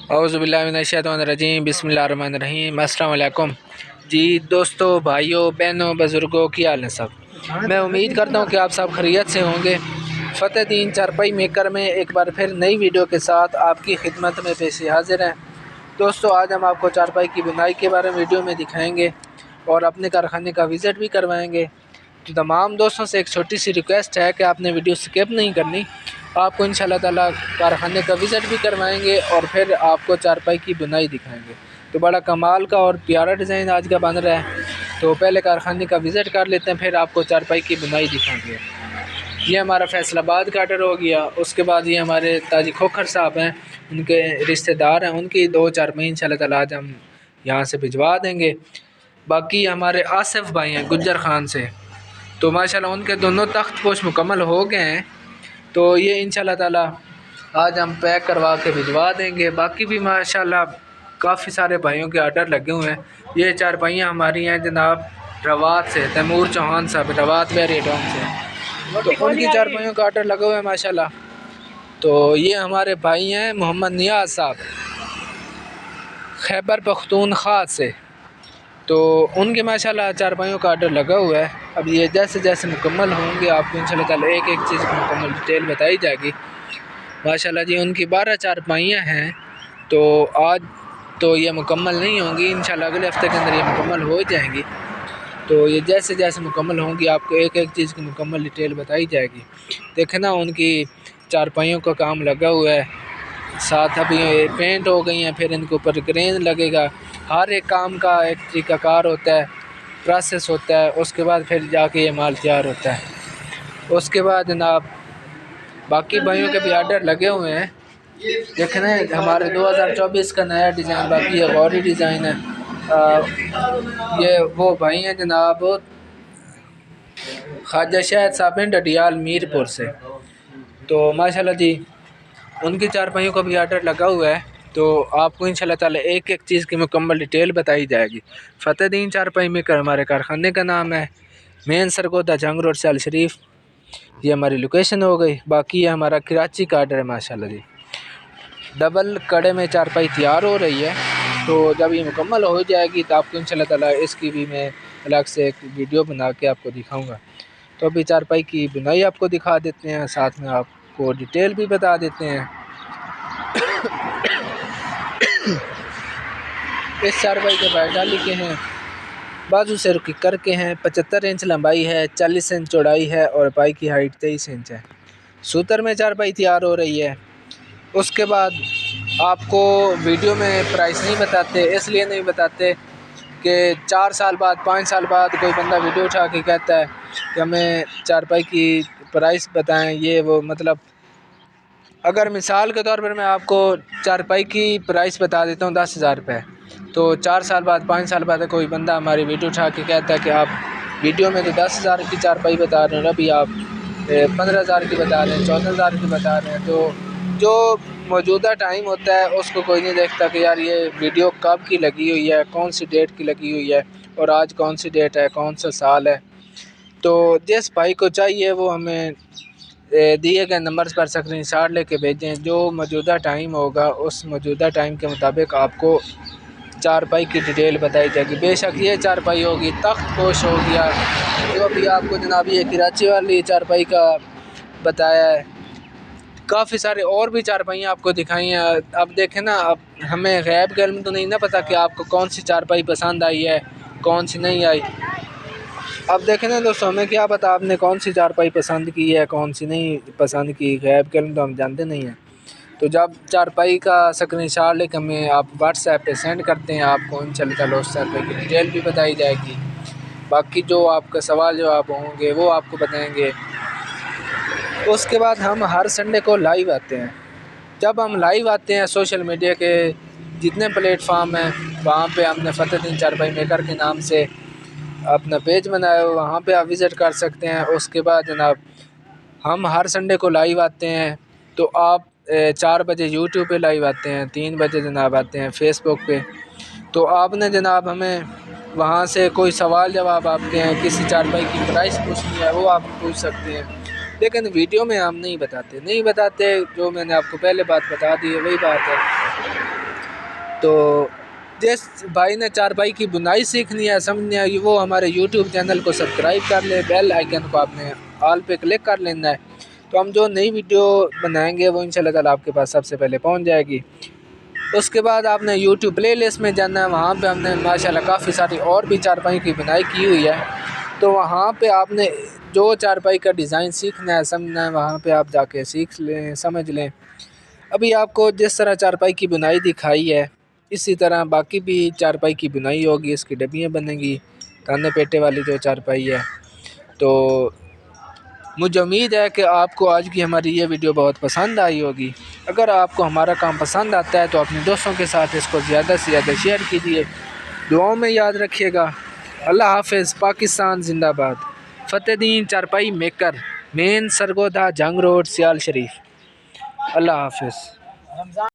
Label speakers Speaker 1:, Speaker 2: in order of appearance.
Speaker 1: औज़ुबिल्लाहिमिनश्शैतानिर्रजीम बिस्मिल्लाहिर्रहमानिर्रहीम। अस्सलाम वालेकुम जी दोस्तों, भाइयों, बहनों, बुज़ुर्गों, की हाल है सब। मैं उम्मीद करता हूँ कि आप सब खैरियत से होंगे। फ़तेहदीन चारपाई मेकर में एक बार फिर नई वीडियो के साथ आपकी खिदमत में पेश हाजिर हैं। दोस्तों, आज हम आपको चारपाई की बुनाई के बारे में वीडियो में दिखाएँगे और अपने कारखाने का विज़िट भी करवाएँगे। तो तमाम दोस्तों से एक छोटी सी रिक्वेस्ट है कि आपने वीडियो स्किप नहीं करनी। आपको इंशाल्लाह ताला कारखाने का विज़िट भी करवाएंगे और फिर आपको चारपाई की बुनाई दिखाएंगे। तो बड़ा कमाल का और प्यारा डिज़ाइन आज का बन रहा है। तो पहले कारखाने का विज़िट कर लेते हैं, फिर आपको चारपाई की बुनाई दिखाएंगे। ये हमारा फैसलाबाद का ऑर्डर हो गया। उसके बाद ये हमारे ताजी खोखर साहब हैं, उनके रिश्तेदार हैं, उनकी 2 चारपाई इंशाल्लाह ताला आज हम यहाँ से भिजवा देंगे। बाकी हमारे आसिफ भाई हैं गुज्जर खान से, तो माशाल्लाह उनके दोनों तख्त पोश मुकम्मल हो गए हैं। तो ये इंशाल्लाह ताला आज हम पैक करवा के भिजवा देंगे। बाकी भी माशाल्लाह काफ़ी सारे भाइयों के ऑर्डर लगे हुए हैं। ये चारपाइयाँ हमारी हैं जनाब रवात से, तैमूर चौहान साहब रवात वेरी डॉम से, तो उनकी चारपाइयों का ऑर्डर लगे हुए हैं माशाल्लाह। तो ये हमारे भाई हैं मोहम्मद नियाज़ साहब खैबर पख्तूनख्वा से, तो उनके माशाल्लाह चारपाइयों का ऑर्डर लगा हुआ है। अब ये जैसे जैसे मुकम्मल होंगे आपको इंशाल्लाह ताला एक एक चीज़ की मुकम्मल डिटेल बताई जाएगी। माशाल्लाह जी उनकी 12 चारपाइयाँ हैं। तो आज तो ये मुकम्मल नहीं होंगी, इंशाल्लाह अगले हफ्ते के अंदर ये मुकम्मल हो जाएंगी। तो ये जैसे जैसे मुकम्मल होंगी आपको एक एक चीज़ की मुकम्मल डिटेल बताई जाएगी। देखें ना, उनकी चारपाइयों का काम लगा हुआ है, साथ अभी ये पेंट हो गई हैं, फिर इनके ऊपर ग्रेन लगेगा। हर एक काम का एक तरीक़ाकार होता है, प्रोसेस होता है, उसके बाद फिर जाके ये माल तैयार होता है। उसके बाद जनाब बाकी भाइयों के भी ऑर्डर लगे हुए हैं। देखना है हमारे 2024 का नया डिज़ाइन, बाकी ये गौरी डिज़ाइन है। ये वो भाई हैं जनाब ख्वाजा शाहिद साहब हैं डडियाल मीरपुर से, तो माशाल्लाह जी उनकी चारपाइयों का भी ऑर्डर लगा हुआ है। तो आपको इंशाल्लाह ताला एक एक चीज़ की मुकम्मल डिटेल बताई जाएगी। फ़तेहदीन चारपाई मेकर हमारे कारखाने का नाम है, मेन सरगोदा जंग रोड से अल शरीफ, ये हमारी लोकेशन हो गई। बाकी ये हमारा कराची का ऑर्डर है माशाल्लाह जी। डबल कड़े में चारपाई तैयार हो रही है। तो जब ये मुकम्मल हो जाएगी तो आपको इंशाल्लाह ताला इसकी भी मैं अलग से एक वीडियो बना के आपको दिखाऊंगा। तो अभी चारपाई की बुनाई आपको दिखा देते हैं, साथ में आपको डिटेल भी बता देते हैं। इस चारपाई के बैठाली के हैं, बाजू से रुकी करके हैं, 75 इंच लंबाई है, 40 इंच चौड़ाई है और पाई की हाइट 23 इंच है। सूतर में चारपाई तैयार हो रही है। उसके बाद आपको वीडियो में प्राइस नहीं बताते, इसलिए नहीं बताते कि 4 साल बाद 5 साल बाद कोई बंदा वीडियो उठा के कहता है कि हमें चारपाई की प्राइस बताएं, ये वो। मतलब अगर मिसाल के तौर पर मैं आपको चारपाई की प्राइस बता देता हूँ 10,000 रुपये, तो 4 साल बाद 5 साल बाद कोई बंदा हमारी वीडियो उठा के कहता है कि आप वीडियो में तो 10,000 की चारपाई बता रहे हैं, अभी आप 15,000 की बता रहे हैं, 14,000 की बता रहे हैं। तो जो मौजूदा टाइम होता है उसको कोई नहीं देखता कि यार ये वीडियो कब की लगी हुई है, कौन सी डेट की लगी हुई है और आज कौन सी डेट है, कौन सा साल है। तो जिस भाई को चाहिए वो हमें दिए गए नंबर पर स्क्रीनशॉट लेके भेजें। जो मौजूदा टाइम होगा उस मौजूदा टाइम के मुताबिक आपको चारपाई की डिटेल बताई जाएगी। बेशक ये चारपाई होगी, तख्त पोश हो गया, जो अभी आपको जनाब ये कराची वाली चारपाई का बताया है। काफ़ी सारे और भी चारपाइयाँ आपको दिखाई हैं। अब देखें ना, अब हमें गैब के इल्म तो नहीं ना पता कि आपको कौन सी चारपाई पसंद आई है, कौन सी नहीं आई। अब देखें ना दोस्तों, हमें क्या पता आपने कौन सी चारपाई पसंद की है, कौन सी नहीं पसंद की। गैब के इल्म तो हम जानते नहीं हैं। तो जब चारपाई का स्क्रीनशॉट लेकर हमें आप व्हाट्सएप पे सेंड करते हैं, आपको इंशाल्लाह ताला उस चारपाई की डिटेल भी बताई जाएगी। बाकी जो आपका सवाल जवाब होंगे वो आपको बताएंगे। उसके बाद हम हर संडे को लाइव आते हैं। जब हम लाइव आते हैं सोशल मीडिया के जितने प्लेटफार्म हैं वहाँ पे हमने फ़तेहदीन चारपाई मेकर के नाम से अपना पेज बनाया हो, वहाँ पे आप विज़िट कर सकते हैं। उसके बाद जनाब हम हर संडे को लाइव आते हैं। तो आप 4 बजे यूट्यूब पे लाइव आते हैं, 3 बजे जनाब आते हैं फेसबुक पे। तो आपने जनाब हमें वहाँ से कोई सवाल जवाब आपके हैं, किसी चारपाई की प्राइस पूछनी है वो आप पूछ सकते हैं। लेकिन वीडियो में हम नहीं बताते। जो मैंने आपको पहले बात बता दी है वही बात है। तो जिस भाई ने चारपाई की बुनाई सीखनी है, समझनी है, वो हमारे यूट्यूब चैनल को सब्सक्राइब कर ले, बेल आइकन को आपने ऑल पे क्लिक कर लेना है। तो हम जो नई वीडियो बनाएंगे वो इंशाल्लाह ताला आपके पास सबसे पहले पहुंच जाएगी। उसके बाद आपने यूट्यूब प्लेलिस्ट में जाना है, वहाँ पे हमने माशाल्लाह काफ़ी सारी और भी चारपाई की बुनाई की हुई है। तो वहाँ पे आपने जो चारपाई का डिज़ाइन सीखना है, समझना है, वहाँ पे आप जाके सीख लें, समझ लें। अभी आपको जिस तरह चारपाई की बुनाई दिखाई है, इसी तरह बाकी भी चारपाई की बुनाई होगी, इसकी डबियाँ बनेंगी, ताने पेटे वाली जो चारपाई है। तो मुझे उम्मीद है कि आपको आज की हमारी ये वीडियो बहुत पसंद आई होगी। अगर आपको हमारा काम पसंद आता है तो अपने दोस्तों के साथ इसको ज़्यादा से ज़्यादा शेयर कीजिए। दुआओं में याद रखिएगा। अल्लाह हाफ़िज़। पाकिस्तान जिंदाबाद। फ़तेहदीन चारपाई मेकर, मेन सरगोदा, जंग रोड, सियाल शरीफ। अल्लाह हाफ़िज़।